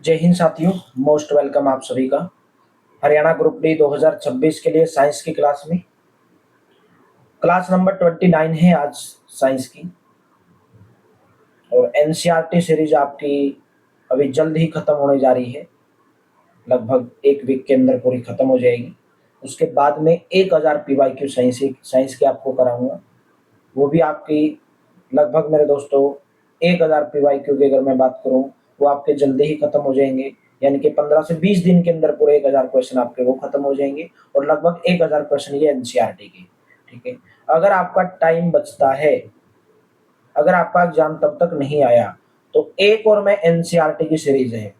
जय हिंद साथियों। Most welcome आप सभी का हरियाणा ग्रुप डी 2026 के लिए साइंस की क्लास में। क्लास नंबर 29 है आज साइंस की, और एनसीईआरटी सीरीज आपकी अभी जल्द ही खत्म होने जा रही है। लगभग एक वीक के अंदर पूरी खत्म हो जाएगी। उसके बाद में 1000 पीवाईक्यू साइंस की आपको कराऊंगा। वो भी आपकी लगभग मेरे दोस्तों 1000 पीवाईक्यू की अगर मैं बात करूं, वो आपके जल्दी ही खत्म हो जाएंगे। यानी कि 15 से 20 दिन के अंदर पूरे 1000 क्वेश्चन आपके वो खत्म हो जाएंगे, और लगभग 1000 क्वेश्चन ये एनसीईआरटी के। ठीक है। अगर आपका टाइम बचता है, अगर आपका एग्जाम तब तक नहीं आया, तो एक और मैं एनसीईआरटी की सीरीज है,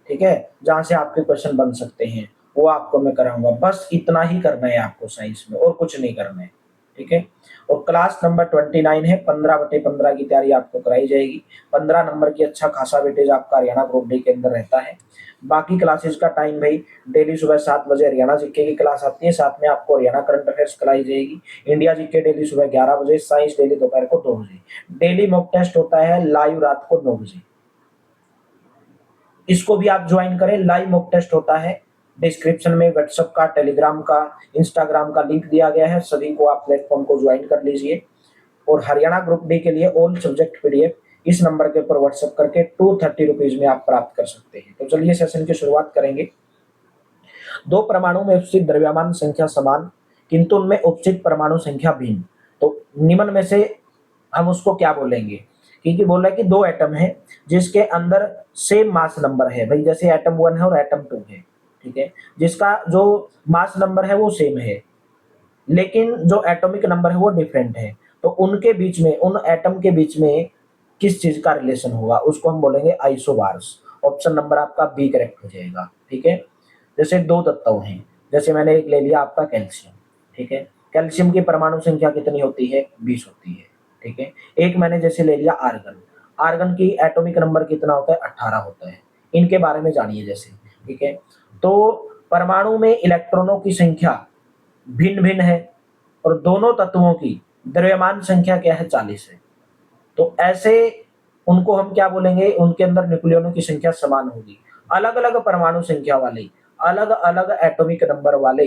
ठीक है, जहां से आपके क्वेश्चन बन सकते हैं, वो आपको मैं कराऊंगा। बस इतना ही करना है आपको साइंस में, और कुछ नहीं करना है। ठीक है। और क्लास नंबर 29 है, 15/15 की तैयारी आपको कराई जाएगी। 15 नंबर की अच्छा खासा वेटेज आपका हरियाणा ग्रुप डी के अंदर रहता है। बाकी क्लासेस का टाइम भाई, डेली सुबह 7 बजे हरियाणा जीके की क्लास आती है, साथ में आपको हरियाणा करंट अफेयर्स कराई जाएगी। इंडिया जीके डेली सुबह 11 बजे, साइंस डेली दोपहर को 2 बजे। डेली मॉक टेस्ट होता है लाइव रात को 9 बजे। इसको भी आप ज्वाइन करें, लाइव मॉक टेस्ट होता है। डिस्क्रिप्शन में व्हाट्सएप का, टेलीग्राम का, इंस्टाग्राम का लिंक दिया गया है, सभी को आप प्लेटफॉर्म को ज्वाइन कर लीजिए। और हरियाणा ग्रुप डी के लिए ऑल सब्जेक्ट पीडीएफ इस नंबर के ऊपर व्हाट्सएप करके 230 रुपीज में आप प्राप्त कर सकते हैं। तो चलिए सेशन की शुरुआत करेंगे। दो परमाणु में उपस्थित द्रव्यमान संख्या समान, किंतु उनमें उपस्थित परमाणु संख्या भिन्न, तो निम्न में से हम उसको क्या बोलेंगे? क्योंकि बोल रहा है कि दो एटम है जिसके अंदर सेम मास नंबर है भाई, जैसे एटम 1 है और एटम 2 है। ठीक है। जिसका जो मास नंबर है वो सेम है, लेकिन जो एटॉमिक नंबर है वो डिफरेंट है। तो उनके बीच में, उन एटम के बीच में किस चीज का रिलेशन होगा, उसको हम बोलेंगे आइसोबार्स। ऑप्शन नंबर आपका बी करेक्ट हो जाएगा। ठीक है। जैसे दो तत्व हैं, जैसे मैंने एक ले लिया आपका कैल्शियम। ठीक है। कैल्शियम की परमाणु संख्या कितनी होती है? 20 होती है। ठीक है। एक मैंने जैसे ले लिया आर्गन। आर्गन की एटॉमिक नंबर कितना होता है? 18 होता है। इनके बारे में जानिए जैसे। ठीक है। तो परमाणु में इलेक्ट्रॉनों की संख्या भिन्न भिन्न है, और दोनों तत्वों की द्रव्यमान संख्या क्या है? 40 है। तो ऐसे उनको हम क्या बोलेंगे? उनके अंदर न्यूक्लियनों की संख्या समान होगी। अलग अलग परमाणु संख्या वाले, अलग अलग एटॉमिक नंबर वाले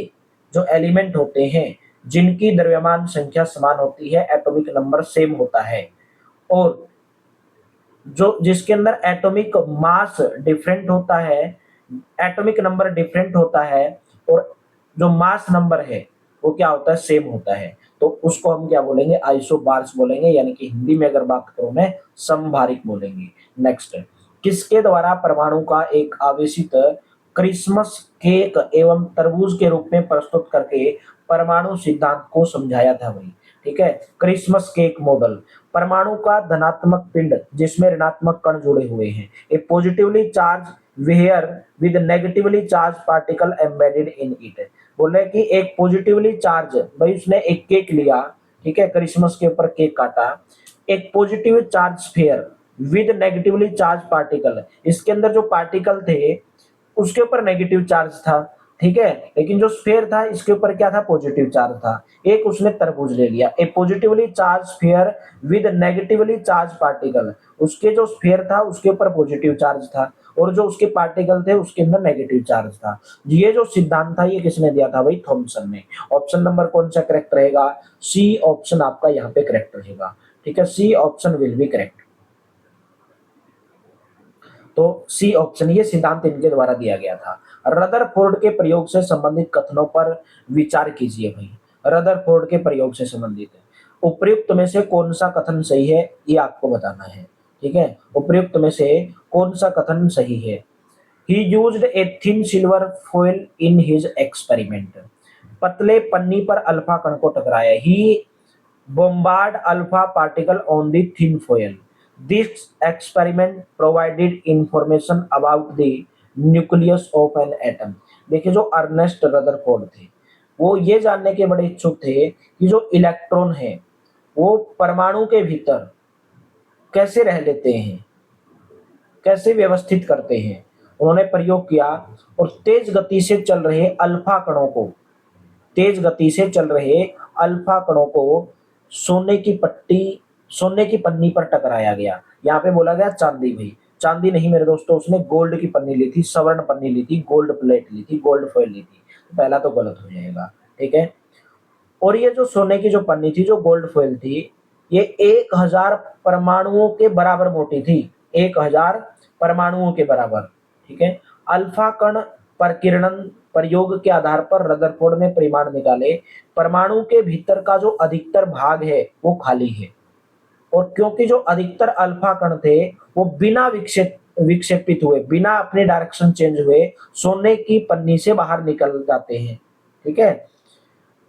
जो एलिमेंट होते हैं, जिनकी द्रव्यमान संख्या समान होती है, एटॉमिक नंबर सेम होता है, और जो जिसके अंदर एटॉमिक मास डिफरेंट होता है, एटॉमिक नंबर डिफरेंट होता है, और जो मास नंबर है वो क्या होता है? सेम होता है। तो उसको हम क्या बोलेंगे? आइसोबार्स बोलेंगे, यानी कि हिंदी में अगर बात करूं मैं, समभारिक बोलेंगे। नेक्स्ट, किसके द्वारा परमाणु का एक आवेशित क्रिसमस केक एवं तरबूज के रूप में प्रस्तुत करके परमाणु सिद्धांत को समझाया था भाई? ठीक है। Christmas cake model. परमाणु का धनात्मक पिंड जिसमें ऋणात्मक कण जुड़े हुए हैं, ए पॉजिटिवली चार्ज वेयर with negatively charge particle embedded in it. बोले कि एक पॉजिटिवली चार्ज, भाई उसने एक केक लिया, ठीक है, क्रिसमस के ऊपर केक काटा, एक positive charge sphere with negatively charge particle, इसके अंदर जो पार्टिकल थे उसके ऊपर नेगेटिव चार्ज था। ठीक है। लेकिन जो स्फीयर था इसके ऊपर क्या था? पॉजिटिव चार्ज था। एक उसने तरबूज ले लिया, a positively charge sphere with negatively charge particle, उसके जो स्फीयर था उसके ऊपर पॉजिटिव चार्ज था, और जो उसके पार्टिकल थे उसके अंदर नेगेटिव चार्ज था। ये जो सिद्धांत था ये किसने दिया था भाई? थॉमसन ने। ऑप्शन नंबर कौन सा करेक्ट रहेगा? सी ऑप्शन आपका यहाँ पे करेक्ट रहेगा। ठीक है। C option will be correct. तो सी ऑप्शन, ये सिद्धांत इनके द्वारा दिया गया था। रदरफोर्ड के प्रयोग से संबंधित कथनों पर विचार कीजिए भाई। रदरफोर्ड के प्रयोग से संबंधित है, उपर्युक्त में से कौन सा कथन सही है, ये आपको बताना है। ठीक है। उपर्युक्त में से कौन सा कथन सही है? ही used a thin silver foil in his experiment. पतले पन्नी पर अल्फा कण को टकराया। ही bombard alpha particle on the thin foil. This experiment provided information about the nucleus of an atom. देखिए, जो अर्नेस्ट रदरफोर्ड थे वो ये जानने के बड़े इच्छुक थे कि जो इलेक्ट्रॉन है वो परमाणु के भीतर कैसे रह लेते हैं, कैसे व्यवस्थित करते हैं। उन्होंने प्रयोग किया, और तेज गति से चल रहे अल्फा कणों को, तेज गति से चल रहे अल्फा कणों को सोने की पट्टी, सोने की पन्नी पर टकराया गया। यहाँ पे बोला गया चांदी भाई। चांदी नहीं मेरे दोस्तों, उसने गोल्ड की पन्नी ली थी, स्वर्ण पन्नी ली थी, गोल्ड प्लेट ली थी, गोल्ड फॉइल ली थी। तो पहला तो गलत हो जाएगा, ठीक है। और ये जो सोने की जो पन्नी थी, जो गोल्ड फॉइल थी, ये 1000 परमाणुओं के बराबर मोटी थी, 1000 परमाणुओं के बराबर, ठीक है। अल्फा कण प्रकीर्णन प्रयोग के आधार पर रदरफोर्ड ने परिमाण निकाले, परमाणु के भीतर का जो अधिकतर भाग है वो खाली है, और क्योंकि जो अधिकतर अल्फा कण थे वो बिना विक्षेपित हुए, बिना अपने डायरेक्शन चेंज हुए सोने की पन्नी से बाहर निकल जाते हैं, ठीक है।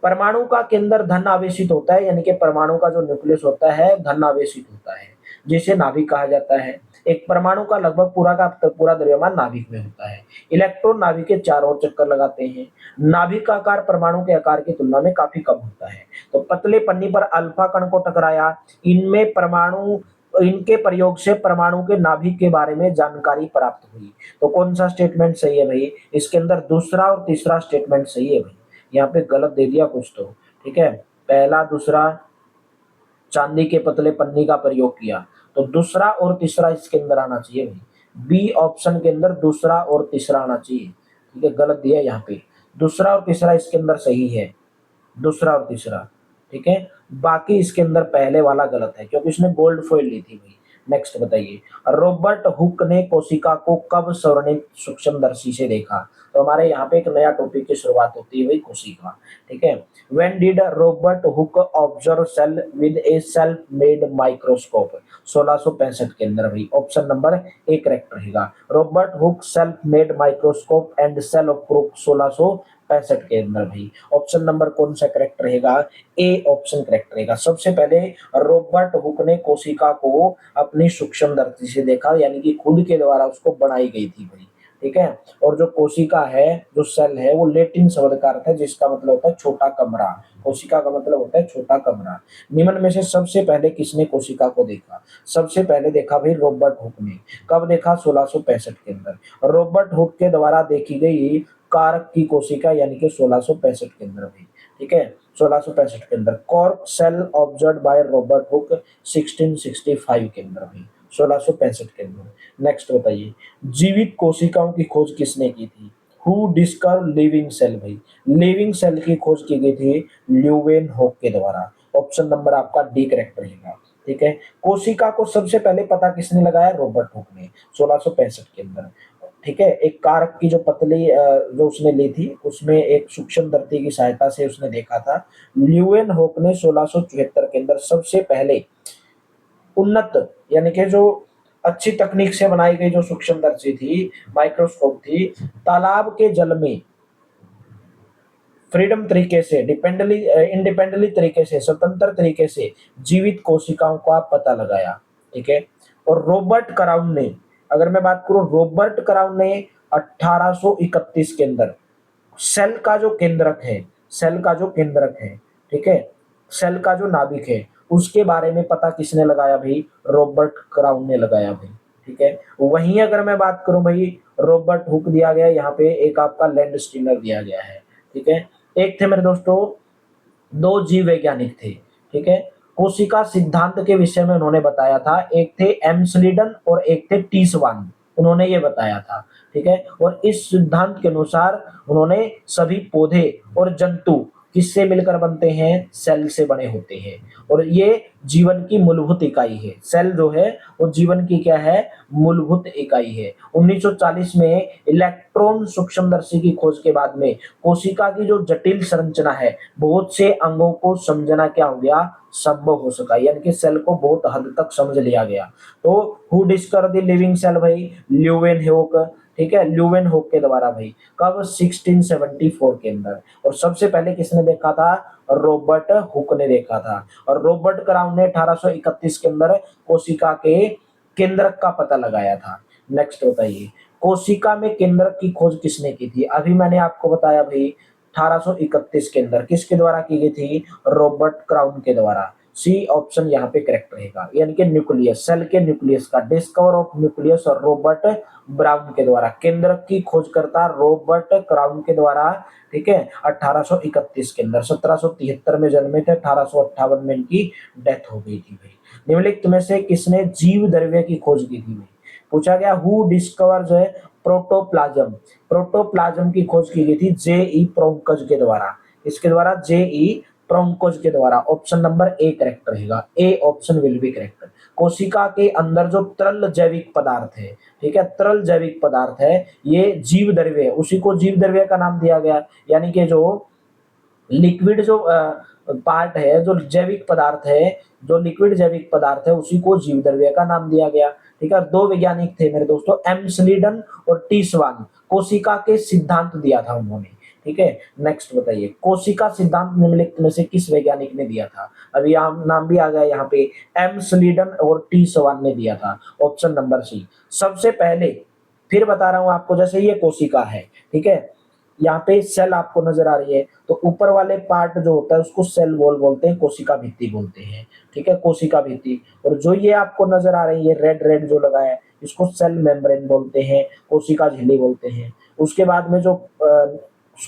परमाणु का केंद्र धन आवेशित होता है, यानी कि परमाणु का जो न्यूक्लियस होता है धन आवेशित होता है, जिसे नाभिक कहा जाता है। एक परमाणु का लगभग पूरा का पूरा द्रव्यमान नाभिक में होता है। इलेक्ट्रॉन नाभिक के चारों ओर चक्कर लगाते हैं। नाभिक का आकार परमाणु के आकार की तुलना में काफी कम होता है। तो पतले पन्नी पर अल्फा कण को टकराया, इनमें परमाणु इनके प्रयोग से परमाणु के नाभिक के बारे में जानकारी प्राप्त हुई। तो कौन सा स्टेटमेंट सही है भाई? इसके अंदर दूसरा और तीसरा स्टेटमेंट सही है भाई। यहाँ पे गलत दे दिया कुछ तो, ठीक है। पहला दूसरा चांदी के पतले पन्नी का प्रयोग किया, तो दूसरा और तीसरा इसके अंदर आना चाहिए भाई। बी ऑप्शन के अंदर दूसरा और तीसरा आना चाहिए, ठीक है। गलत दिया यहाँ पे, दूसरा और तीसरा इसके अंदर सही है, दूसरा और तीसरा, ठीक है। बाकी इसके अंदर पहले वाला गलत है, क्योंकि इसने गोल्ड फॉइल ली थी भाई। नेक्स्ट बताइए, रॉबर्ट हुक ने कोशिका को कब स्वर्णित सूक्ष्मदर्शी से देखा? तो हमारे यहाँ पे एक नया टॉपिक की शुरुआत होती है भाई, कोशिका, ठीक है। When did Robert Hooke observe cell with a self made microscope? 1665 के अंदर भाई। ऑप्शन नंबर ए करेक्ट रहेगा। Robert Hooke self made microscope and cell of proof 1665 के अंदर भाई। ऑप्शन नंबर कौन सा करेक्ट रहेगा? ए ऑप्शन करेक्ट रहेगा। सबसे पहले रॉबर्ट हुक ने कोशिका को अपनी सूक्ष्मदर्शी से देखा, यानी कि खुद के द्वारा उसको बनाई गई थी भाई, ठीक है। और जो कोशिका है, जो सेल है, वो लैटिन शब्द का अर्थ है जिसका मतलब होता है छोटा कमरा। कोशिका का मतलब होता है छोटा कमरा। निम्न में से सबसे पहले किसने कोशिका को देखा? सबसे पहले देखा भाई रॉबर्ट हुक ने। कब देखा? 1665 के अंदर। रॉबर्ट हुक के द्वारा देखी गई कारक की कोशिका, यानी कि 1665 के अंदर भाई, ठीक है। 1665 के अंदर। Cork cell observe by Robert Hooke 1665 के अंदर भाई, 1665 के अंदर। नेक्स्ट बताइए, जीवित कोशिकाओं की खोज किसने की थी? हु डिस्कवर लिविंग सेल भाई? लिविंग सेल की खोज की गई थी ल्यूवेन होक के द्वारा। ऑप्शन नंबर आपका डी करेक्ट रहेगा, ठीक है। कोशिका को सबसे पहले पता किसने लगाया? रॉबर्ट हुक ने, 1665 के अंदर, ठीक है। एक कारक की जो पतली जो उसने ली थी, उसमें एक सूक्ष्मदर्शी की सहायता से उसने देखा था। ल्यूवेन होक ने 1674 के अंदर सबसे पहले उन्नत, यानी कि जो अच्छी तकनीक से बनाई गई जो सूक्ष्मदर्शी थी, माइक्रोस्कोप थी, तालाब के जल में फ्रीडम तरीके से, इंडिपेंडेंटली तरीके से, स्वतंत्र तरीके से जीवित कोशिकाओं का पता लगाया, ठीक है। और रॉबर्ट क्राउन ने, अगर मैं बात करूं, रॉबर्ट क्राउन ने 1831 के अंदर सेल का जो केंद्रक है, सेल का जो केंद्रक है, ठीक है, सेल का जो नाभिक है, उसके बारे में पता किसने लगाया भाई? रॉबर्ट क्राउन ने लगाया भाई, ठीक है। वहीं अगर मैं बात करूं भाई, रॉबर्ट हुक दिया गया यहाँ पे, एक आपका लैंड स्टीनर दिया गया है, ठीक है। एक थे मेरे दोस्तों, दो जीव वैज्ञानिक थे, ठीक है। कोशिका सिद्धांत के विषय में उन्होंने बताया था। एक थे एम स्लीडन और एक थे टी स्वान, उन्होंने ये बताया था, ठीक है। और इस सिद्धांत के अनुसार उन्होंने सभी पौधे और जंतु किससे मिलकर बनते हैं? सेल से बने होते हैं। और ये जीवन की मूलभूत इकाई है। सेल जो है वो जीवन की क्या है? मूलभूत इकाई है। 1940 में इलेक्ट्रॉन सूक्ष्मदर्शी की खोज के बाद में कोशिका की जो जटिल संरचना है, बहुत से अंगों को समझना क्या हो गया? संभव हो सका, यानी कि सेल को बहुत हद तक समझ लिया गया। तो who discover the living cell भाई? ल्यूवेन होक, ठीक है, ल्यूवेन होक के द्वारा भाई। कब? 1674 के अंदर। और सबसे पहले किसने देखा था? रॉबर्ट हुक ने देखा था। और रॉबर्ट क्राउन ने 1831 के अंदर कोशिका के केंद्रक का पता लगाया था। नेक्स्ट बताइए, कोशिका में केंद्रक की खोज किसने की थी? अभी मैंने आपको बताया भाई, 1831 के अंदर किसके द्वारा की गई थी? रॉबर्ट क्राउन के द्वारा। सी ऑप्शन यहाँ पे करेक्ट रहेगा, यानी कि न्यूक्लियस, सेल के न्यूक्लियस का डिस्कवर ऑफ न्यूक्लियस और रॉबर्ट ब्राउन के द्वारा। केंद्रक की खोजकर्ता रॉबर्ट क्राउन के द्वारा, ठीक है, 1831 के अंदर। 1773 में जन्मे थे, 1858 में इनकी डेथ हो गई थी भाई। निम्नलिखित में से किसने जीव द्रव्य की खोज की थी भाई? पूछा गया हु डिस्कवर जो है प्रोटोप्लाज्म, प्रोटोप्लाज्म की खोज की गई थी जे.ई. प्रोंकज के द्वारा, इसके द्वारा जे.ई. प्रोंकज के द्वारा। ऑप्शन नंबर ए करेक्ट रहेगा, A option will be correct. कोशिका के अंदर जो तरल जैविक पदार्थ है, ठीक है, तरल जैविक पदार्थ है, ये जीव द्रव्य है, उसी को जीव द्रव्य का नाम दिया गया। यानी कि जो लिक्विड जो पार्ट है, जो जैविक पदार्थ है, जो लिक्विड जैविक पदार्थ है, उसी को जीव द्रव्य का नाम दिया गया। ठीक है, दो वैज्ञानिक थे मेरे दोस्तों, एम स्लीडन और टी स्वान, कोशिका के सिद्धांत दिया था उन्होंने। ठीक है, नेक्स्ट बताइए, कोशिका सिद्धांत निम्नलिखित में से किस वैज्ञानिक ने दिया था? अभी नाम भी आ गया यहाँ पे, एम स्लीडन और टी स्वान ने दिया था, ऑप्शन नंबर सी। सबसे पहले फिर बता रहा हूं आपको, जैसे ये कोशिका है, ठीक है, यहाँ पे सेल आपको नजर आ रही है, तो ऊपर वाले पार्ट जो होता है उसको सेल वॉल बोलते हैं, कोशिका भित्ति बोलते हैं। ठीक है, कोशिका भित्ति। और जो ये आपको नजर आ रही है रेड रेड जो लगा है, इसको सेल मेम्ब्रेन बोलते हैं, कोशिका झिल्ली बोलते हैं। उसके बाद में जो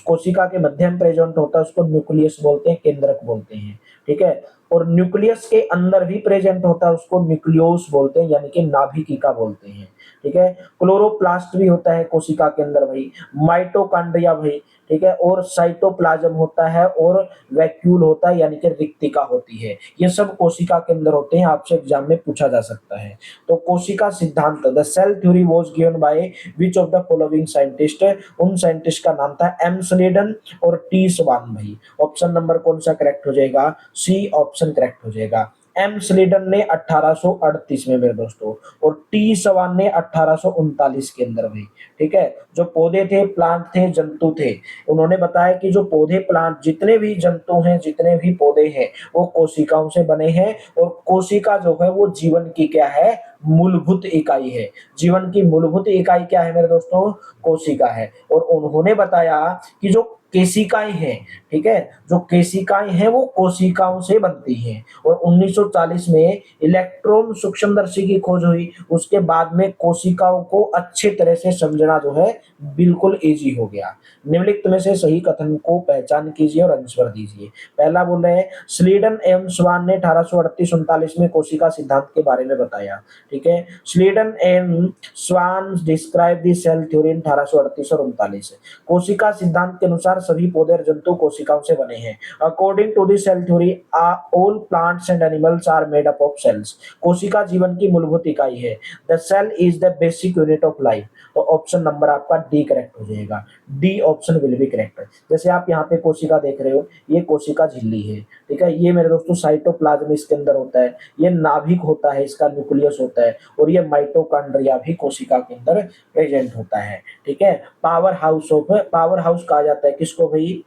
कोशिका के मध्यम प्रेजेंट होता है उसको न्यूक्लियस बोलते हैं, केंद्रक बोलते हैं। ठीक है, और न्यूक्लियस के अंदर भी प्रेजेंट होता है उसको न्यूक्लियोस बोलते हैं, यानी कि नाभिकिका बोलते हैं। ठीक है, क्लोरोप्लास्ट भी होता है कोशिका के अंदर भाई, माइटोकॉन्ड्रिया भाई, ठीक है, और साइटोप्लाज्म होता है, और वैक्यूल होता है, यानी कि रिक्तिका होती है। ये सब कोशिका के अंदर होते हैं, आपसे एग्जाम में पूछा जा सकता है। तो कोशिका सिद्धांत, the cell theory was given by which of the following scientist, उन साइंटिस्ट का नाम था एम स्लेडन और टी स्वान भाई। ऑप्शन नंबर कौन सा करेक्ट हो जाएगा? सी ऑप्शन करेक्ट हो जाएगा। एम स्लीडन ने 1838 में मेरे दोस्तों, और टी सवान ने 1839 के अंदर भाई। ठीक है, जो पौधे थे, प्लांट थे, जंतु थे, उन्होंने बताया कि जो पौधे, प्लांट, जितने भी जंतु हैं, जितने भी पौधे हैं, वो कोशिकाओं से बने हैं। और कोशिका जो है वो जीवन की क्या है? मूलभूत इकाई है। जीवन की मूलभूत इकाई क्या है मेरे दोस्तों? कोशिका है। और उन्होंने बताया कि जो केशिकाएं हैं, ठीक है, जो केशिकाएं हैं वो कोशिकाओं से बनती हैं। और 1940 में इलेक्ट्रॉन सूक्ष्मदर्शी की खोज हुई, उसके बाद में कोशिकाओं को अच्छे तरह से समझना जो है बिल्कुल इजी हो गया। निम्नलिखित में से सही कथन को पहचान कीजिए और आंसर दीजिए। पहला बोल रहे हैं, स्लीडन एवं स्वान ने 1838-39 में कोशिका सिद्धांत के बारे में बताया। ठीक है, Schleiden and Schwann describe the cell theory in 1838 और 39। कोशिका सिद्धांत के अनुसार सभी पौधे और जंतु कोशिकाओं से बने हैं। According to the cell theory all plants and animals are made up of cells. कोशिका जीवन की मूलभूत इकाई है। The cell is the basic unit of life. तो ऑप्शन नंबर आपका डी करेक्ट हो जाएगा, D option will be correct. जैसे आप यहाँ पे कोशिका देख रहे हो, ये कोशिका झिल्ली है। ठीक है, ये मेरे दोस्तों साइटोप्लाज्म इसके अंदर होता है, ये नाभिक होता है, इसका न्यूक्लियस होता है, और ये माइटोकॉन्ड्रिया भी कोशिका के अंदर प्रेजेंट होता है। ठीक है, पावर हाउस कहा जाता है किसको भाई?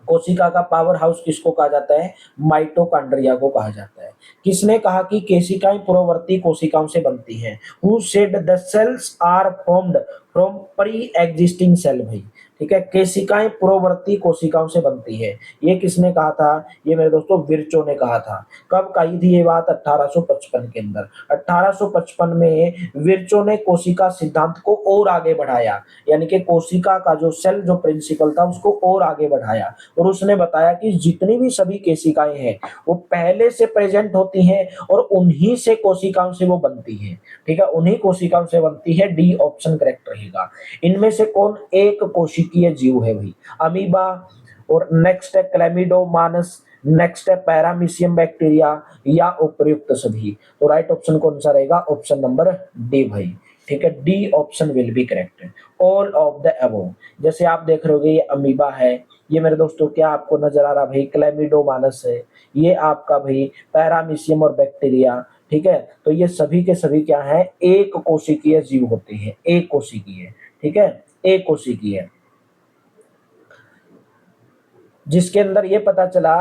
कोशिका का पावर हाउस किसको कहा जाता है? माइटोकॉन्ड्रिया को कहा जाता है। किसने कहा कि केशिकाएं पूर्ववर्ती कोशिकाओं से बनती हैं? Who said the cells are formed from pre existing cell भाई। ठीक है, केशिकाएं पूर्ववर्ती कोशिकाओं से बनती है, ये किसने कहा था? ये मेरे दोस्तों विर्चो ने कहा था। कब कही थी ये बात? 1855 के अंदर। 1855 में विर्चो ने कोशिका सिद्धांत को और आगे बढ़ाया, यानी कि कोशिका का जो सेल जो प्रिंसिपल था उसको और आगे बढ़ाया। और उसने बताया कि जितनी भी सभी कोशिकाएं हैं वो पहले से प्रेजेंट होती हैं, और उन्हीं से कोशिकाओं से वो बनती हैं। ठीक है, उन्हीं कोशिकाओं से बनती है, डी ऑप्शन करेक्ट रहेगा। इनमें से कौन एक कोशिकीय जीव है भाई? अमीबा, और नेक्स्ट है क्लेमिडोमानस, नेक्स्ट है पैरामीशियम बैक्टीरिया, या उपयुक्त सभी। तो राइट ऑप्शन कौन सा रहेगा? ऑप्शन नंबर डी भाई। ठीक है, D option will be correct, all of the above. जैसे आप देख रहे होगे, ये अमीबा है, ये मेरे दोस्तों क्या आपको नजर आ रहा भाई? क्लेमिडोमानस है, ये आपका भाई पैरामीशियम और बैक्टीरिया। ठीक है, तो ये सभी के सभी क्या है? एक कोशिकीय जीव होते हैं, एक कोशिकीय। ठीक है, एक कोशिकीय, जिसके अंदर ये पता चला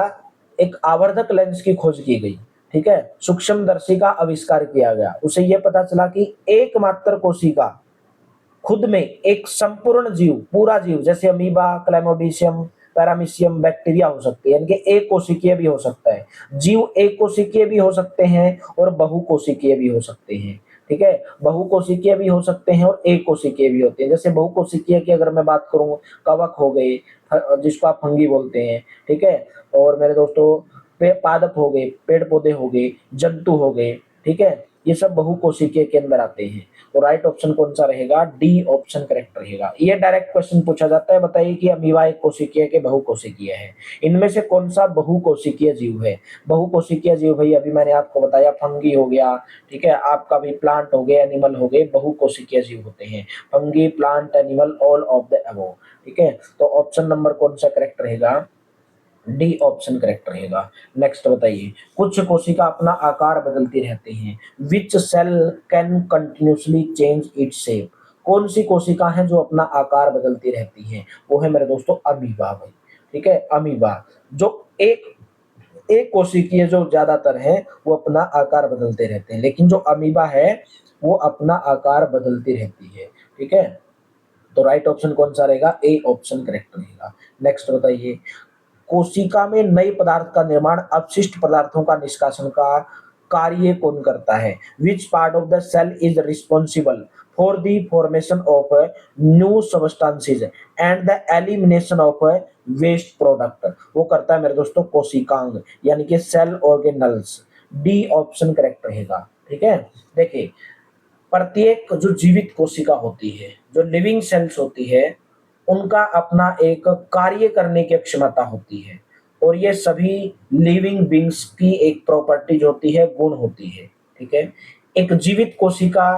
एक आवर्धक लेंस की खोज की गई। ठीक है, सूक्ष्मदर्शी का आविष्कार किया गया, उसे ये पता चला कि एकमात्र कोशिका खुद में एक संपूर्ण जीव, पूरा जीव, जैसे अमीबा, क्लैमोडिशियम, पैरामीशियम, बैक्टीरिया हो सकती है, यानी कि एक कोशिकीय भी हो सकता है। जीव एक कोशिकीय भी हो सकते हैं और बहुकोशिकीय भी हो सकते हैं। ठीक है, बहुकोशिकीय भी हो सकते हैं और एक कोशिकीय भी होते हैं। जैसे बहुकोशिकीय की अगर मैं बात करूं, कवक हो गए, जिसको आप फंगी बोलते हैं। ठीक है, और मेरे दोस्तों पादप हो गए, पेड़ पौधे हो गए, जंतु हो गए। ठीक है, ये सब बहुकोशिकीय के अंदर आते हैं। तो राइट ऑप्शन कौन सा रहेगा? डी ऑप्शन करेक्ट रहेगा। ये डायरेक्ट क्वेश्चन पूछा जाता है, बताइए कि अमीबा एक कोशिकीय के बहुकोशिकीय है, इनमें से कौन सा बहुकोशिकीय जीव है? बहुकोशिकीय जीव भाई अभी मैंने आपको बताया, फंगी हो गया, ठीक है, आपका भी प्लांट हो गए, एनिमल हो गए, बहुकोशिकीय जीव होते हैं। Fungi, plant, animal, all of the above. ठीक है, तो ऑप्शन नंबर कौन सा करेक्ट रहेगा? डी ऑप्शन करेक्ट रहेगा। नेक्स्ट बताइए, कुछ कोशिका अपना आकार बदलती रहती हैं, which cell can continuously change its shape? कौन सी कोशिका है जो अपना आकार बदलती रहती हैं? वो है मेरे दोस्तों अमीबा भाई। ठीक है, अमीबा जो एक एक कोशिकीय जो ज्यादातर है वो अपना आकार बदलते रहते हैं, लेकिन जो अमीबा है वो अपना आकार बदलती रहती है। ठीक है, तो राइट ऑप्शन कौन सा रहेगा? ए ऑप्शन करेक्ट रहेगा। नेक्स्ट बताइए, कोशिका में नए पदार्थ का निर्माण, अपशिष्ट पदार्थों का निष्कासन का कार्य कौन करता है? Which part of the cell is responsible for the formation of new substances and the elimination of waste product? वो करता है मेरे दोस्तों कोशिकांग, यानी कि cell organelles. D option correct रहेगा। ठीक है, देखिए, प्रत्येक जो जीवित कोशिका होती है, जो लिविंग सेल्स होती है, उनका अपना एक कार्य करने की क्षमता होती है, और ये सभी लिविंग बींग्स की एक प्रॉपर्टीज होती है, गुण होती है। ठीक है, एक जीवित कोशिका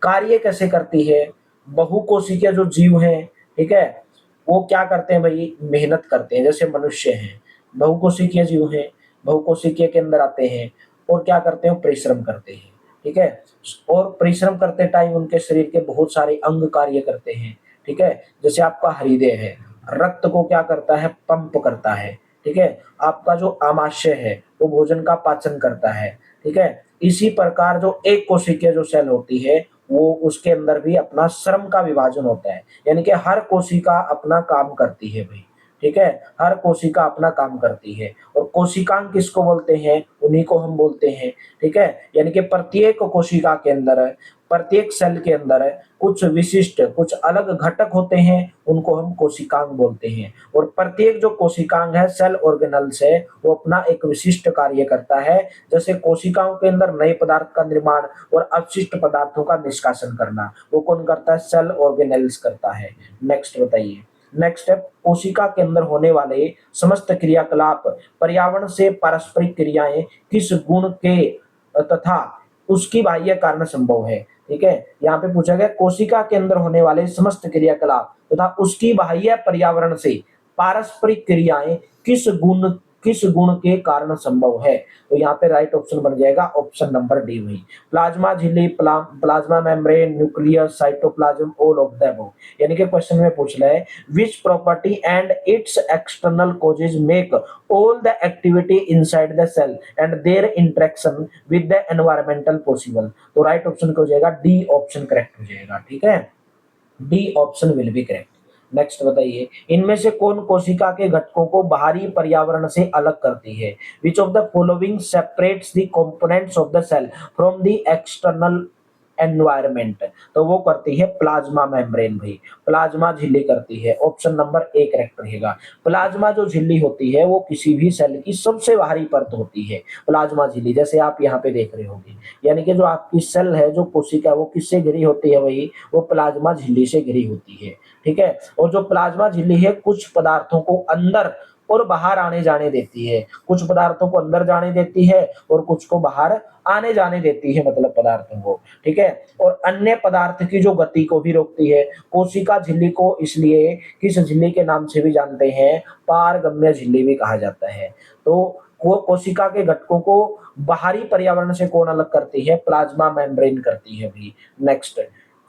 कार्य कैसे करती है? बहुकोशिकीय जो जीव हैं, ठीक है, वो क्या करते हैं भाई? मेहनत करते हैं, जैसे मनुष्य हैं, बहुकोशिकीय जीव हैं, बहुकोशिकीय के अंदर आते हैं और क्या करते हैं? परिश्रम करते हैं। ठीक है, और परिश्रम करते टाइम उनके शरीर के बहुत सारे अंग कार्य करते हैं। ठीक है, जैसे आपका हृदय है, रक्त को क्या करता है? पंप करता है। ठीक है, आपका जो आमाशय है वो भोजन का पाचन करता है। ठीक है, इसी प्रकार जो एक कोशिकीय जो सेल होती है वो उसके अंदर भी अपना श्रम का विभाजन होता है, यानी कि हर कोशिका अपना काम करती है भाई। ठीक है, हर कोशिका अपना काम करती है, और कोशिकांग किसको बोलते हैं? उन्हीं को हम बोलते हैं। ठीक है, यानी कि प्रत्येक कोशिका के अंदर, प्रत्येक सेल के अंदर कुछ विशिष्ट, कुछ अलग घटक होते हैं, उनको हम कोशिकांग बोलते हैं। और प्रत्येक जो कोशिकांग है, सेल ऑर्गेनल्स है, वो अपना एक विशिष्ट कार्य करता है। जैसे कोशिकाओं के अंदर नए पदार्थ का निर्माण और अपशिष्ट पदार्थों का निष्कासन करना, वो कौन करता है? सेल ऑर्गेनल्स करता है। नेक्स्ट बताइए, नेक्स्ट है, कोशिका के अंदर होने वाले समस्त क्रियाकलाप, पर्यावरण से पारस्परिक क्रियाएं किस गुण के तथा उसकी बाह्य कारण संभव है? ठीक है, यहाँ पे पूछा गया कोशिका के अंदर होने वाले समस्त क्रियाकलाप तथा उसकी बाह्य पर्यावरण से पारस्परिक क्रियाएं किस गुण के कारण संभव है? तो यहाँ पे राइट ऑप्शन बन जाएगा ऑप्शन नंबर डी वही, प्लाज्मा झिल्ली, plasma membrane, nucleus, cytoplasm, all of the above. यानी कि क्वेश्चन में पूछ रहा है which property and its external causes make all the activity inside the cell and their interaction with the environmental possible? तो right option हो जाएगा D option correct हो जाएगा। ठीक है, D option will be correct. Next बताइए, इनमें से कौन कोशिका के घटकों को बाहरी पर्यावरण से अलग करती है? Which of the following separates the components of the cell from the external environment? तो वो करती है प्लाज्मा मेम्ब्रेन भाई, प्लाज्मा झिल्ली करती है। ऑप्शन नंबर ए करेक्ट रहेगा। प्लाज्मा जो झिल्ली होती है वो किसी भी सेल की सबसे बाहरी परत होती है, प्लाज्मा झिल्ली, जैसे आप यहाँ पे देख रहे होंगे। यानी कि जो आपकी सेल है, जो कोशिका, वो किससे घिरी होती है भाई? वो प्लाज्मा झिल्ली से घिरी होती है। ठीक है, और जो प्लाज्मा झिल्ली है कुछ पदार्थों को अंदर और बाहर आने जाने देती है, कुछ पदार्थों को अंदर जाने देती है और कुछ को बाहर आने जाने देती है, मतलब पदार्थों को। ठीक है, और अन्य पदार्थ की जो गति को भी रोकती है। कोशिका झिल्ली को इसलिए किस झिल्ली के नाम से भी जानते हैं? पारगम्य झिल्ली भी कहा जाता है। तो वो कोशिका के घटकों को बाहरी पर्यावरण से कौन अलग करती है? प्लाज्मा मेम्ब्रेन करती है भी। Next,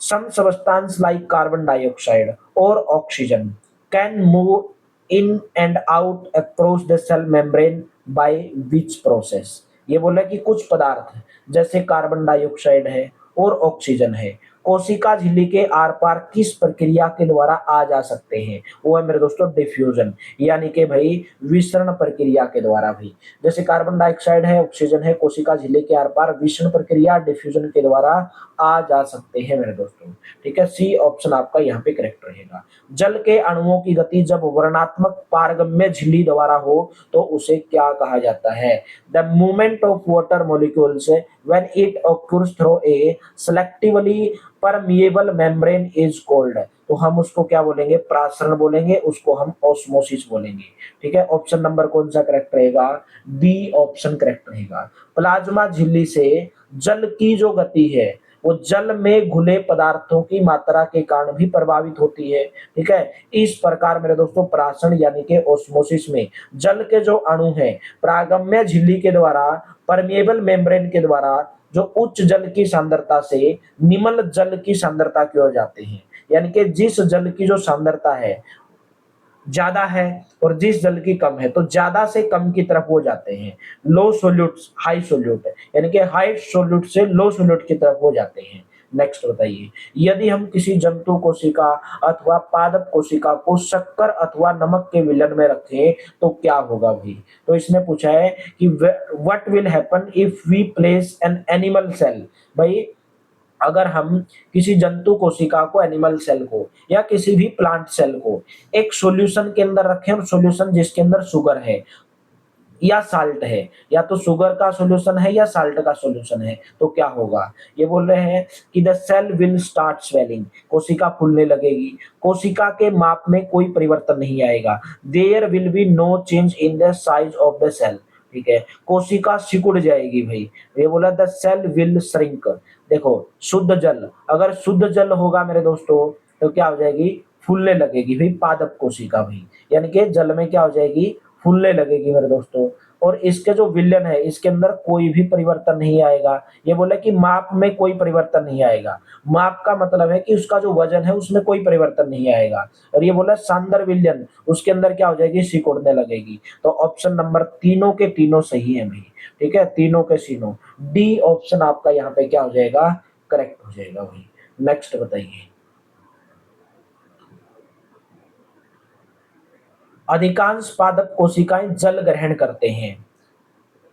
some substance like carbon dioxide or oxygen can move in and out across the cell membrane by which process? ये बोला कि कुछ पदार्थ जैसे कार्बन डाइऑक्साइड है और ऑक्सीजन है, कोशिका झिल्ली के आर पार किस प्रक्रिया के द्वारा आ जा सकते हैं? वो है मेरे दोस्तों डिफ्यूजन, यानी कि भाई विसरण प्रक्रिया के द्वारा भी। जैसे कार्बन डाइऑक्साइड है, ऑक्सीजन है, कोशिका झिल्ली के आर पार विसरण प्रक्रिया, डिफ्यूजन के द्वारा आ जा सकते हैं मेरे दोस्तों। ठीक है, सी ऑप्शन आपका यहाँ पे करेक्ट रहेगा। जल के अणुओं की गति जब वर्णात्मक पारगम्य झिल्ली द्वारा हो तो उसे क्या कहा जाता है? The movement of water molecules when it occurs through a selectively permeable membrane is called। तो हम उसको क्या बोलेंगे, प्रासरण बोलेंगे, उसको हम ऑस्मोसिस बोलेंगे। ठीक है, ऑप्शन नंबर कौन सा करेक्ट रहेगा, बी ऑप्शन करेक्ट रहेगा। प्लाज्मा झिल्ली से जल की जो गति है वो जल में घुले पदार्थों की मात्रा के कारण भी प्रभावित होती है। ठीक है, इस प्रकार मेरे दोस्तों प्राशन यानी कि ऑस्मोसिस में जल के जो अणु हैं प्रागम्य झिल्ली के द्वारा परमेबल मेम्ब्रेन के द्वारा जो उच्च जल की सांद्रता से निम्न जल की सांद्रता की ओर जाते हैं। यानी कि जिस जल की जो सांद्रता है ज्यादा है और जिस जल की कम है तो ज्यादा से कम की तरफ वो जाते हैं। लो सोल्यूट हाई सोल्यूट, यानी कि हाई सोल्यूट से लो सोल्यूट की तरफ वो जाते हैं। नेक्स्ट बताइए, यदि हम किसी जंतु कोशिका अथवा पादप कोशिका को शक्कर अथवा नमक के विलयन में रखें तो क्या होगा भाई। तो इसने पूछा है कि what will happen if we place an animal cell. भाई अगर हम किसी जंतु कोशिका को, एनिमल सेल को या किसी भी प्लांट सेल को एक सॉल्यूशन के अंदर रखें, और सॉल्यूशन जिसके अंदर शुगर है या साल्ट है, या तो शुगर का सॉल्यूशन है या साल्ट का सॉल्यूशन है, तो क्या होगा। ये बोल रहे हैं कि the cell will start swelling, कोशिका फूलने लगेगी, कोशिका के माप में कोई परिवर्तन नहीं आएगा, there will be no change in the size of the cell. ठीक है, कोशिका सिकुड़ जाएगी भाई। ये बोला द सेल विल श्रिंक। देखो शुद्ध जल, अगर शुद्ध जल होगा मेरे दोस्तों तो क्या हो जाएगी, फूलने लगेगी भाई पादप कोशिका भाई, यानी कि जल में क्या हो जाएगी, फूलने लगेगी मेरे दोस्तों। और इसके जो विलयन है इसके अंदर कोई भी परिवर्तन नहीं आएगा। ये बोला कि माप में कोई परिवर्तन नहीं आएगा, माप का मतलब है कि उसका जो वजन है उसमें कोई परिवर्तन नहीं आएगा। और ये बोला सांद्र विलयन, उसके अंदर क्या हो जाएगी, सिकुड़ने लगेगी। तो ऑप्शन नंबर तीनों के तीनों सही है भाई। ठीक है, तीनों के तीनों, डी ऑप्शन आपका यहाँ पे क्या हो जाएगा, करेक्ट हो जाएगा भाई। नेक्स्ट बताइए, अधिकांश पादप कोशिकाएं जल ग्रहण करते हैं।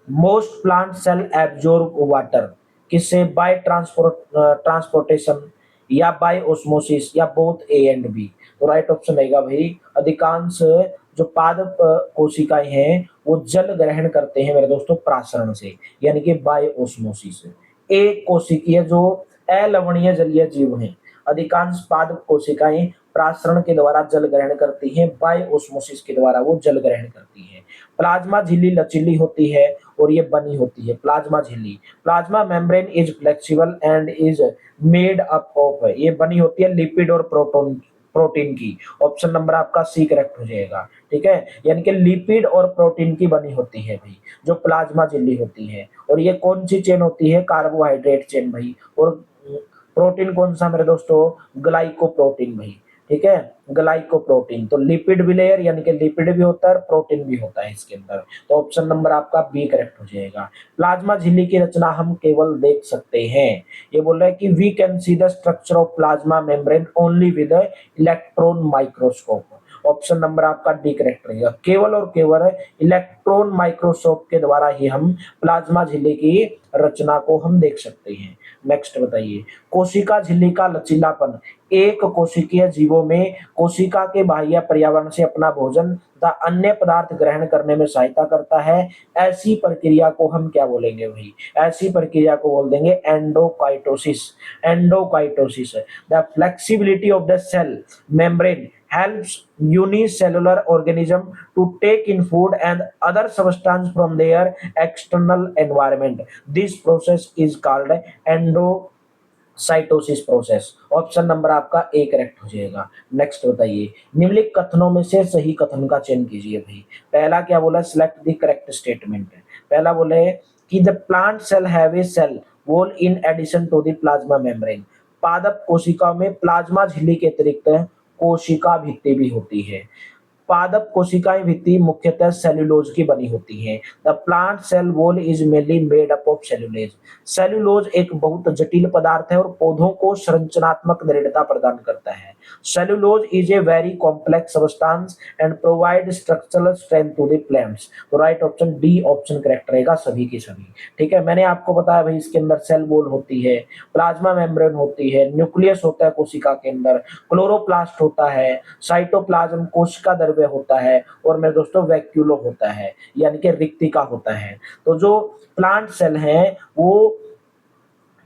Most plant cell absorb water, किससे, बाय ट्रांसपोर्टेशन या बाय ऑस्मोसिस या बोथ ए एंड बी। तो राइट ऑप्शन रहेगा भाई, अधिकांश जो पादप कोशिकाएं हैं वो जल ग्रहण करते हैं मेरे दोस्तों प्रासरण से, यानी कि बाय ऑस्मोसिस। एक कोशिकीय जो अलवणीय जलीय जीव हैं, अधिकांश पादप कोशिकाएं प्रासरण के द्वारा जल ग्रहण करती हैं, बाय ऑस्मोसिस के द्वारा वो जल ग्रहण करती हैं। प्लाज्मा झिल्ली लचीली होती है और ये बनी होती है। प्लाज्मा झिल्ली, plasma membrane is flexible and is made up of, ये बनी होती है लिपिड और प्रोटीन की। ऑप्शन नंबर आपका सी करेक्ट हो जाएगा। ठीक है, यानी कि लिपिड और प्रोटीन की बनी होती है भाई जो प्लाज्मा झिल्ली होती है। और ये कौन सी चेन होती है, कार्बोहाइड्रेट चेन भाई। और प्रोटीन कौन सा मेरे दोस्तों, ग्लाइकोप्रोटीन भाई। ठीक है, ग्लाइकोप्रोटीन। तो लिपिड भी लेयर, यानी कि लिपिड भी होता है प्रोटीन भी होता है इसके अंदर। तो ऑप्शन नंबर आपका बी करेक्ट हो जाएगा। प्लाज्मा झिल्ली की रचना हम केवल देख सकते हैं। ये बोल रहा है कि we can see the structure of plasma membrane only with electron microscope. Option number आपका डी करेक्ट रहेगा, केवल और केवल इलेक्ट्रॉन माइक्रोस्कोप के द्वारा ही हम प्लाज्मा झिल्ली की रचना को हम देख सकते हैं। नेक्स्ट बताइए, कोशिका झिल्ली का लचीलापन एक कोशिकीय जीवों में कोशिका के बाह्य पर्यावरण से अपना भोजन तथा अन्य पदार्थ ग्रहण करने में सहायता करता है। ऐसी प्रक्रिया को हम क्या बोलेंगे भाई, ऐसी प्रक्रिया को बोल देंगे endocytosis. Endocytosis, the flexibility of the cell membrane helps unicellular organism to take in food and other substance from their external environment. This process is called endocytosis process. Option number आपका ए करेक्ट हो जाएगा। Next बताइए, निम्नलिखित कथनों में से सही कथन का चयन कीजिए भाई। पहला क्या बोला, सिलेक्ट द करेक्ट स्टेटमेंट। पहला बोले कि the plant cell have a cell wall in addition to the plasma membrane, पादप कोशिका में प्लाज्मा झिल्ली के अतिरिक्त कोशिका भित्ति भी होती है। पादप कोशिकाएं भित्ति मुख्यतः सेल्यूलोज की बनी होती हैं। The plant cell wall is mainly made up of cellulose. Cellulose एक बहुत जटिल पदार्थ है और पौधों को संरचनात्मक दृढ़ता प्रदान करता है। Cellulose is a very complex substance and provide structural strength to the plants. तो right option D option correct रहेगा सभी की सभी। ठीक है, मैंने आपको बताया भाई इसके अंदर सेल वॉल होती है, प्लाज्मा मेम्ब्रेन होती है, न्यूक्लियस होता है कोशिका के अंदर, क्लोरोप्लास्ट होता है, साइटोप्लाज्म कोशिका द्रव्य होता है, और मेरे दोस्तों वैक्यूलो होता है, यानी कि रिक्तिका होता है। तो जो प्लांट सेल हैं वो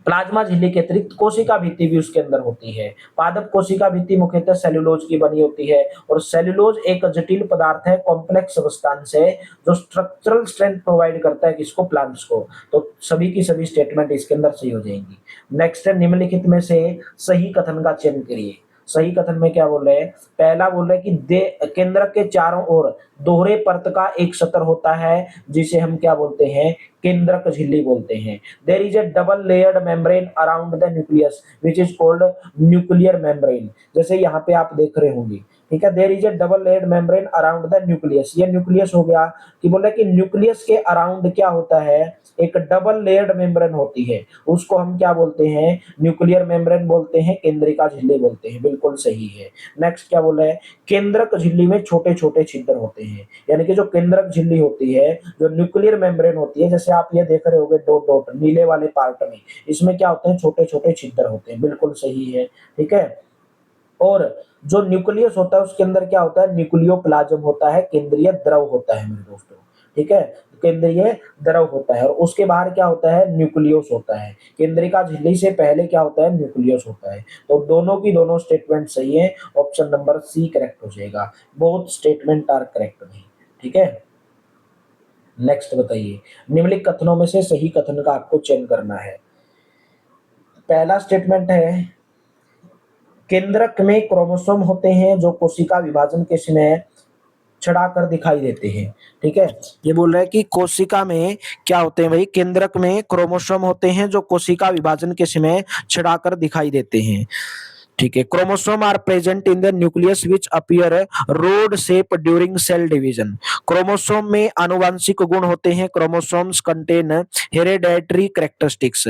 प्लाज्मा झिल्ली के अतिरिक्त कोशिका भित्ति भी उसके अंदर होती है। पादप कोशिका भित्ति मुख्यतः सेल्यूलोज की बनी होती है और सेल्यूलोज एक जटिल पदार्थ है, कॉम्प्लेक्स सब्सटेंस है जो स्ट्रक्चरल स्ट्रेंथ प्रोवाइड करता है किसको, प्लांट्स को। तो सभी की सभी स्टेटमेंट इसके अंदर सही हो जाएंगी। नेक्स्ट है निम्नलिखित में से सही कथन का चयन करिए। सही कथन में क्या बोल रहे हैं, पहला बोल रहे हैं कि केंद्रक के चारों ओर दोहरे परत का एक सतर होता है जिसे हम क्या बोलते हैं, केंद्रक झिल्ली बोलते हैं। There is a double layered membrane around the nucleus which is called nuclear membrane. जैसे यहाँ पे आप देख रहे होंगे, ठीक है, there is a double layered membrane around the nucleus. ये न्यूक्लियस हो गया कि बोल रहे कि न्यूक्लियस के अराउंड क्या होता है, एक डबल लेयर्ड मेम्ब्रेन होती है, उसको हम क्या बोलते हैं, न्यूक्लियर मेम्ब्रेन बोलते हैं, केंद्रिका झिल्ली बोलते हैं। बिल्कुल सही है। नेक्स्ट क्या बोला है, केंद्रक झिल्ली में छोटे छोटे छिद्र होते हैं, यानी कि जो केंद्रक झिल्ली होती है, जो न्यूक्लियर मेम्ब्रेन होती है, जैसे आप ये देख रहे होगे डॉट डॉट नीले वाले पार्ट में, इसमें क्या होते हैं, छोटे छोटे छिद्र होते हैं। बिल्कुल सही है, ठीक है। और जो न्यूक्लियस होता है उसके अंदर क्या होता है, न्यूक्लियोप्लाज्म होता है, केंद्रीय द्रव होता है मेरे दोस्तों, ठीक है, केंद्रीय द्रव होता है। और उसके बाहर क्या होता है, न्यूक्लियस होता है। केंद्रिका झिल्ली से पहले क्या होता है, न्यूक्लियस होता है। तो दोनों की दोनों स्टेटमेंट सही है, ऑप्शन नंबर सी करेक्ट हो जाएगा। बोथ स्टेटमेंट आर करेक्ट नहीं, ठीक है। नेक्स्ट बताइए, निम्नलिखित कथनों में से सही कथन का आपको चयन करना है। पहला स्टेटमेंट है, केंद्रक में क्रोमोसोम होते हैं जो कोशिका विभाजन के समय छड़ाकर दिखाई देते हैं, ठीक है। ये बोल रहा है कि कोशिका में क्या होते हैं भाई, केंद्रक में क्रोमोसोम होते हैं जो कोशिका विभाजन के समय छड़ाकर दिखाई देते हैं, ठीक है। Chromosome are present in the nucleus which appear rod shape during cell division. Chromosome में आनुवंशिक गुण होते हैं। Chromosomes contain hereditary characteristics.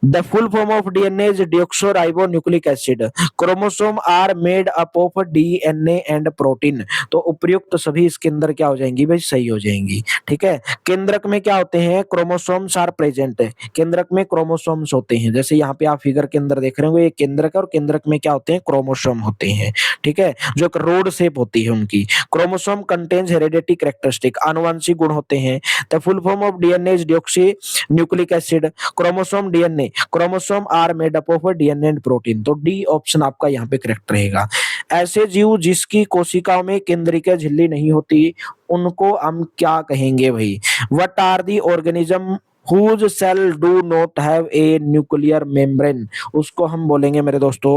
The full form of DNA is deoxyribonucleic acid. Chromosome are made up of DNA and protein. तो उपयुक्त सभी इसके अंदर क्या हो जाएंगी भाई, सही हो जाएंगी, ठीक है। केंद्रक में क्या होते हैं, क्रोमोसोम्स आर प्रेजेंट। केंद्रक में क्रोमोसोम्स होते हैं, जैसे यहाँ पे आप फिगर के अंदर देख रहे हो, ये केंद्रक है और केंद्रक में क्या होते हैं, क्रोमोसोम होते हैं, ठीक है, जो एक रोड शेप होती है उनकी। क्रोमोसोम कंटेन्स हेरेडिटरी कैरेक्टरिस्टिक, आनुवंशिक गुण होते हैं। The full form of DNA is deoxy nucleic acid. Chromosome DNA, chromosome are made up of DNA and protein. तो डी ऑप्शन आपका यहाँ पे करेक्ट रहेगा। ऐसे जीव जिसकी कोशिकाओं में केंद्रिका झिल्ली नहीं होती उनको हम क्या कहेंगे भाई, what are the organism whose cell do not have a nuclear membrane। उसको हम बोलेंगे मेरे दोस्तों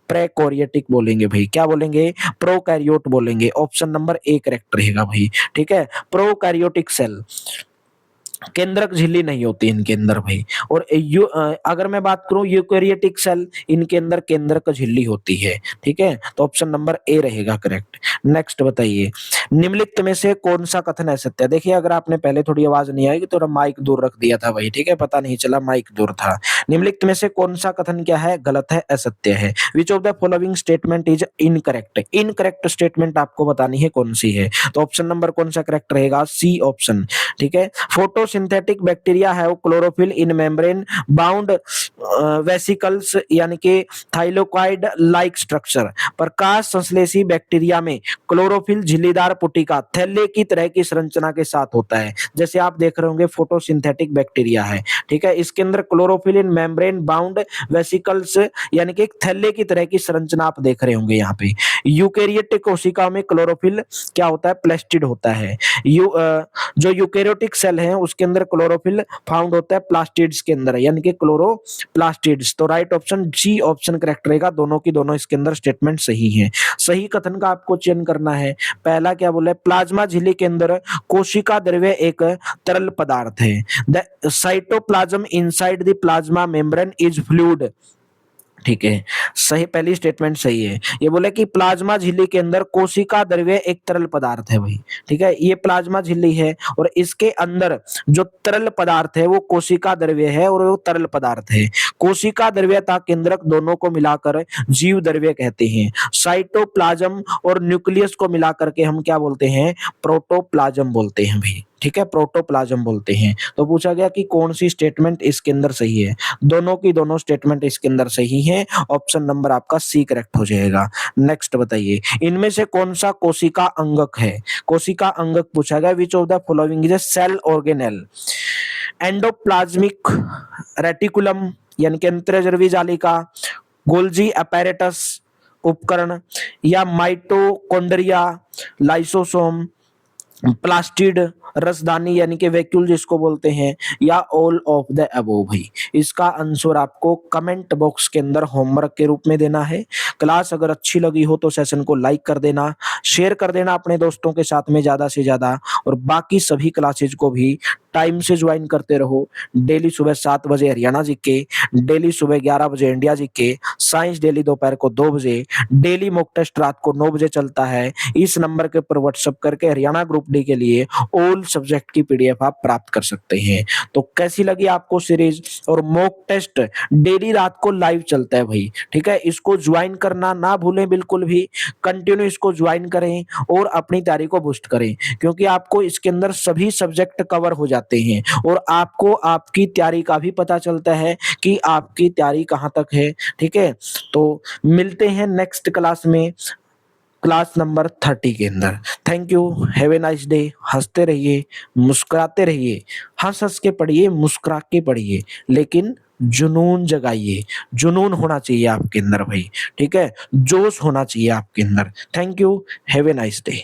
प्रेकोरियोटिक बोलेंगे भाई। क्या बोलेंगे, प्रोकैरियोट बोलेंगे। ऑप्शन नंबर ए करेक्ट रहेगा भाई, ठीक है। प्रोकैरियोटिक सेल, केंद्रक झिल्ली नहीं होती इनके अंदर भाई। और अगर मैं बात करूं यूकेरियोटिक सेल, इनके अंदर केंद्रक झिल्ली होती है, ठीक है। तो ऑप्शन नंबर ए रहेगा करेक्ट। नेक्स्ट बताइए, निम्नलिखित में से कौन सा कथन असत्य है। देखिए अगर आपने पहले थोड़ी आवाज नहीं आएगी तो माइक दूर रख दिया था भाई, ठीक है, पता नहीं चला माइक दूर था। निम्नलिखित में से कौन सा कथन क्या है, गलत है, असत्य है। Which of the following statement is incorrect. Incorrect statement आपको बतानी है कौन सी है। तो ऑप्शन नंबर कौन सा करेक्ट रहेगा, सी ऑप्शन, ठीक है। Photosynthetic bacteria have chlorophyll in membrane bound vesicles, यानी कि थाइलोकाइड लाइक स्ट्रक्चर। प्रकाश संश्लेषी बैक्टीरिया में क्लोरोफिल झिल्लीदार पुटिका थैले की तरह की संरचना के साथ होता है। जैसे आप देख रहे होंगे फोटोसिंथेटिक बैक्टीरिया है, ठीक है, इसके अंदर क्लोरोफिल इन मेम्ब्रेन बाउंड वेसिकल्स, यानी कि एक थैले की तरह की संरचना आप देख रहे होंगे यहाँ पे। यूकेरियोटिक कोशिका में क्लोरोफिल क्या होता है, प्लास्टिड होता है। जो यूकेरियोटिक सेल है उसके अंदर क्लोरोफिल फाउंड होता है प्लास्टिड्स के अंदर, यानी कि क्लोरोप्लास्टिड्स। तो राइट ऑप्शन जी ऑप्शन करेक्ट रहेगा। दोनों की दोनों इसके अंदर स्टेटमेंट सही है। सही कथन का आपको चयन करना है। पहला क्या बोला है, प्लाज्मा झिल्ली के अंदर कोशिका द्रव्य एक तरल पदार्थ है। The cytoplasm inside the plasma membrane is fluid, ठीक है, सही, पहली स्टेटमेंट सही है। ये बोले कि प्लाज्मा झिल्ली के अंदर कोशिका द्रव्य एक तरल पदार्थ है भाई, ठीक है, ये प्लाज्मा झिल्ली है और इसके अंदर जो तरल पदार्थ है वो कोशिका द्रव्य है और वो तरल पदार्थ है। कोशिका द्रव्य तथा केंद्रक दोनों को मिलाकर जीव द्रव्य कहते हैं। साइटोप्लाज्म और न्यूक्लियस को मिलाकर के हम क्या बोलते हैं, प्रोटोप्लाज्म बोलते हैं भाई, ठीक है, प्रोटोप्लाज्म बोलते हैं। तो पूछा गया कि कौन सी स्टेटमेंट इसके अंदर सही है। दोनों की दोनों स्टेटमेंट इसके अंदर सही है। ऑप्शन नंबर आपका सी करेक्ट हो जाएगा। नेक्स्ट बताइए, इनमें से कौन सा कोशिका अंगक है। कोशिका अंगक पूछा गया, which of the following is a cell organelle. Endoplasmic reticulum, यानी कि अंतर्जर्वी जालिका, गोल्जी अपैरेटस उपकरण, या माइटोकॉन्ड्रिया, लाइसोसोम, प्लास्टिड रसदानी यानी कि वैक्यूल जिसको बोलते हैं, या ऑल ऑफ द अबोव भाई। इसका आंसर आपको कमेंट बॉक्स के अंदर होमवर्क के रूप में देना है। क्लास अगर अच्छी लगी हो तो सेशन को लाइक कर देना, शेयर कर देना अपने दोस्तों के साथ में ज्यादा से ज्यादा, और बाकी सभी क्लासेज को भी टाइम से ज्वाइन करते रहो। डेली सुबह 7 बजे हरियाणा जीके, डेली सुबह 11 बजे इंडिया जीके, साइंस डेली दोपहर को 2 बजे, डेली मॉक टेस्ट रात को 9 बजे चलता है। इस नंबर के ऊपर व्हाट्सएप करके हरियाणा ग्रुप डी के लिए ऑल सब्जेक्ट की पीडीएफ आप प्राप्त कर सकते हैं। तो कैसी लगी आपको सीरीज? और मॉक टेस्ट डेली रात को लाइव चलता है भाई, ठीक है। इसको ज्वाइन करना ना भूलें बिल्कुल भी, कंटिन्यू इसको ज्वाइन करें और अपनी तैयारी को बूस्ट करें, क्योंकि आपको इसके अंदर सभी सब्जेक्ट कवर हो जाते हैं और आपको आपकी तैयारी का भी पता चलता है कि आपकी तैयारी कहाँ तक है, ठीक है। तो मिलते हैं नेक्स्ट क्लास में, क्लास नंबर 30 के अंदर। Thank you, have a nice day. हंसते रहिए, मुस्कुराते रहिए, हंस हंस के पढ़िए, मुस्कुरा के पढ़िए, लेकिन जुनून जगाइए। जुनून होना चाहिए आपके अंदर भाई, ठीक है, जोश होना चाहिए आपके अंदर। Thank you, have a nice day.